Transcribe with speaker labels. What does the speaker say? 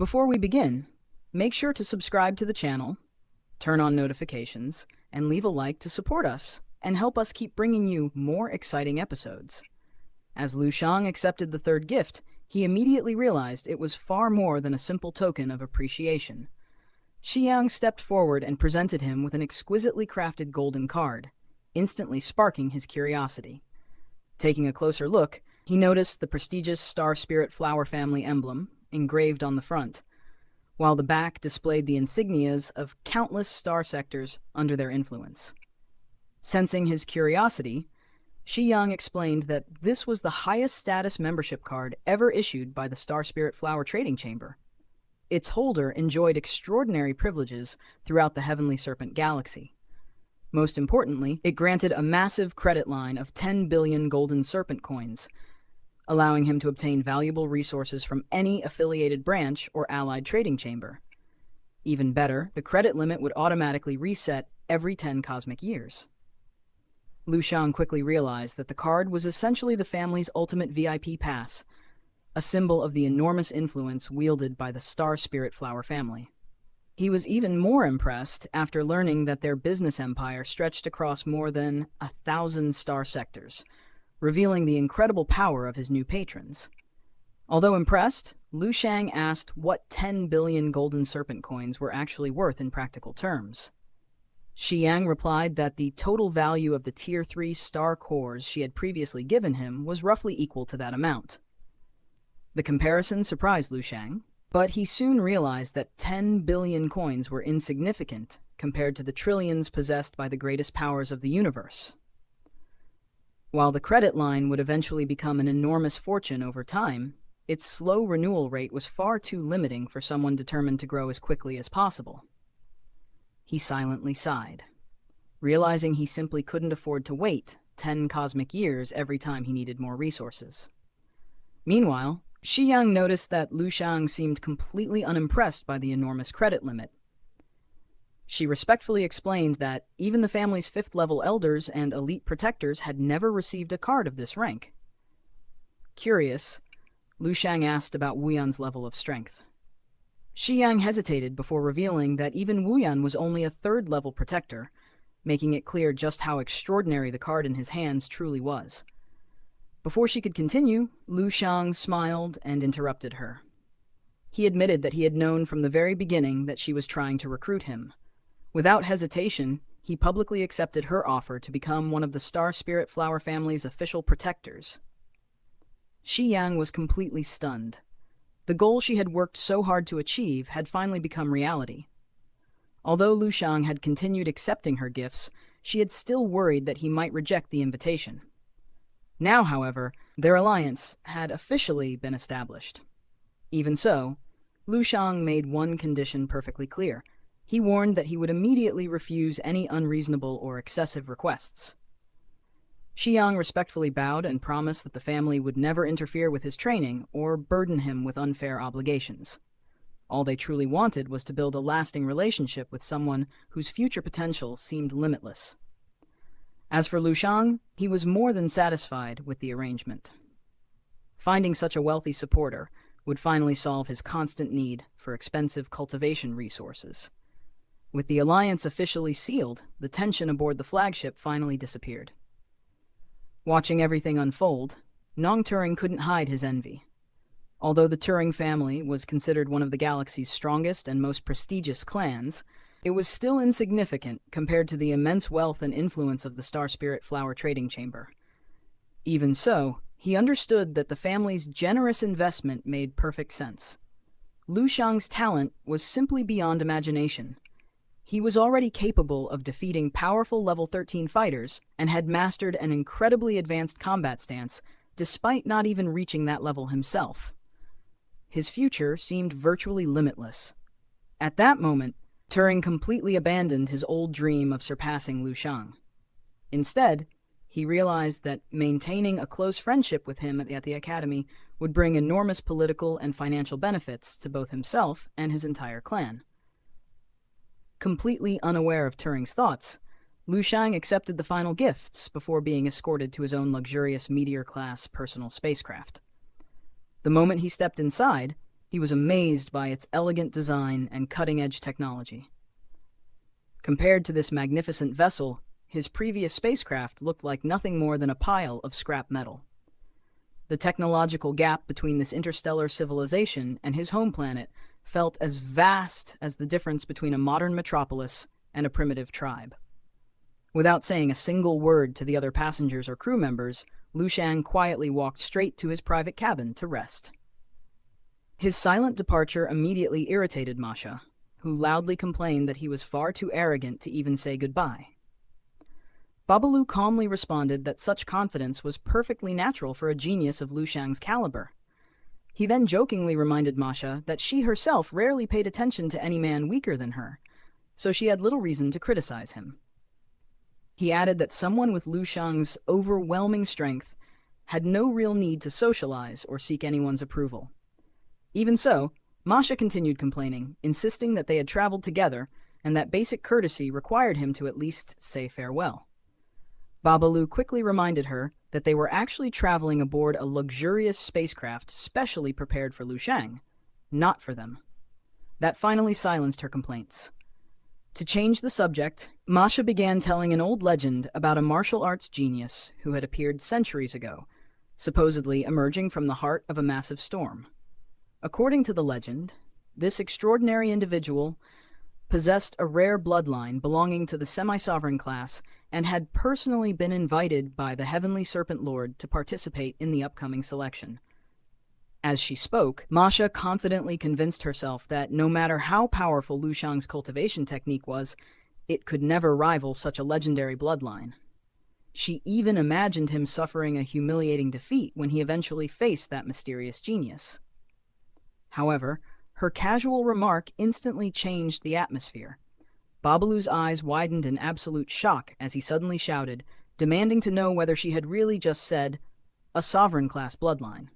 Speaker 1: Before we begin, make sure to subscribe to the channel, turn on notifications, and leave a like to support us and help us keep bringing you more exciting episodes. As Lu Shang accepted the third gift, he immediately realized it was far more than a simple token of appreciation. Xiang stepped forward and presented him with an exquisitely crafted golden card, instantly sparking his curiosity. Taking a closer look, he noticed the prestigious Star Spirit Flower Family emblem engraved on the front, while the back displayed the insignias of countless star sectors under their influence. Sensing his curiosity, Xiang explained that this was the highest status membership card ever issued by the Star Spirit Flower Trading Chamber. Its holder enjoyed extraordinary privileges throughout the Heavenly Serpent Galaxy. Most importantly, it granted a massive credit line of 10 billion golden serpent coins, allowing him to obtain valuable resources from any affiliated branch or allied trading chamber. Even better, the credit limit would automatically reset every 10 cosmic years. Lu Shang quickly realized that the card was essentially the family's ultimate VIP pass, a symbol of the enormous influence wielded by the Star Spirit Flower family. He was even more impressed after learning that their business empire stretched across more than 1,000 star sectors, revealing the incredible power of his new patrons. Although impressed, Lu Shang asked what 10 billion golden serpent coins were actually worth in practical terms. Xiang replied that the total value of the Tier 3 star cores she had previously given him was roughly equal to that amount. The comparison surprised Lu Shang, but he soon realized that 10 billion coins were insignificant compared to the trillions possessed by the greatest powers of the universe. While the credit line would eventually become an enormous fortune over time, its slow renewal rate was far too limiting for someone determined to grow as quickly as possible. He silently sighed, realizing he simply couldn't afford to wait 10 cosmic years every time he needed more resources. Meanwhile, Xiang noticed that Lu Shang seemed completely unimpressed by the enormous credit limit. She respectfully explained that even the family's 5th-level elders and elite protectors had never received a card of this rank. Curious, Lu Shang asked about Wu Yan's level of strength. Xiang hesitated before revealing that even Wu Yan was only a 3rd-level protector, making it clear just how extraordinary the card in his hands truly was. Before she could continue, Lu Shang smiled and interrupted her. He admitted that he had known from the very beginning that she was trying to recruit him. Without hesitation, he publicly accepted her offer to become one of the Star Spirit Flower family's official protectors. Xiang was completely stunned. The goal she had worked so hard to achieve had finally become reality. Although Lu Shang had continued accepting her gifts, she had still worried that he might reject the invitation. Now, however, their alliance had officially been established. Even so, Lu Shang made one condition perfectly clear. He warned that he would immediately refuse any unreasonable or excessive requests. Xiang respectfully bowed and promised that the family would never interfere with his training or burden him with unfair obligations. All they truly wanted was to build a lasting relationship with someone whose future potential seemed limitless. As for Lu Shang, he was more than satisfied with the arrangement. Finding such a wealthy supporter would finally solve his constant need for expensive cultivation resources. With the alliance officially sealed, the tension aboard the flagship finally disappeared. Watching everything unfold, Nong Turing couldn't hide his envy. Although the Turing family was considered one of the galaxy's strongest and most prestigious clans, it was still insignificant compared to the immense wealth and influence of the Star Spirit Flower Trading Chamber. Even so, he understood that the family's generous investment made perfect sense. Lu Shang's talent was simply beyond imagination. He was already capable of defeating powerful level 13 fighters and had mastered an incredibly advanced combat stance despite not even reaching that level himself. His future seemed virtually limitless. At that moment, Turing completely abandoned his old dream of surpassing Lu Shang. Instead, he realized that maintaining a close friendship with him at the academy would bring enormous political and financial benefits to both himself and his entire clan. Completely unaware of Turing's thoughts, Lu Shang accepted the final gifts before being escorted to his own luxurious meteor-class personal spacecraft. The moment he stepped inside, He was amazed by its elegant design and cutting-edge technology. Compared to this magnificent vessel, his previous spacecraft looked like nothing more than a pile of scrap metal. The technological gap between this interstellar civilization and his home planet felt as vast as the difference between a modern metropolis and a primitive tribe. Without saying a single word to the other passengers or crew members, Lu Shang quietly walked straight to his private cabin to rest. His silent departure immediately irritated Masha, who loudly complained that he was far too arrogant to even say goodbye. Babalu calmly responded that such confidence was perfectly natural for a genius of Lu Shang's caliber. He then jokingly reminded Masha that she herself rarely paid attention to any man weaker than her, so she had little reason to criticize him. He added that someone with Lu Shang's overwhelming strength had no real need to socialize or seek anyone's approval. Even so, Masha continued complaining, insisting that they had traveled together and that basic courtesy required him to at least say farewell. Babalu quickly reminded her that they were actually traveling aboard a luxurious spacecraft specially prepared for Lu Shang, not for them. That finally silenced her complaints. To change the subject, Masha began telling an old legend about a martial arts genius who had appeared centuries ago, supposedly emerging from the heart of a massive storm. According to the legend, this extraordinary individual possessed a rare bloodline belonging to the semi-sovereign class and had personally been invited by the Heavenly Serpent Lord to participate in the upcoming selection. As she spoke, Masha confidently convinced herself that no matter how powerful Lu Shang's cultivation technique was, it could never rival such a legendary bloodline. She even imagined him suffering a humiliating defeat when he eventually faced that mysterious genius. However, her casual remark instantly changed the atmosphere. Babalu's eyes widened in absolute shock as he suddenly shouted, demanding to know whether she had really just said, "a sovereign-class bloodline."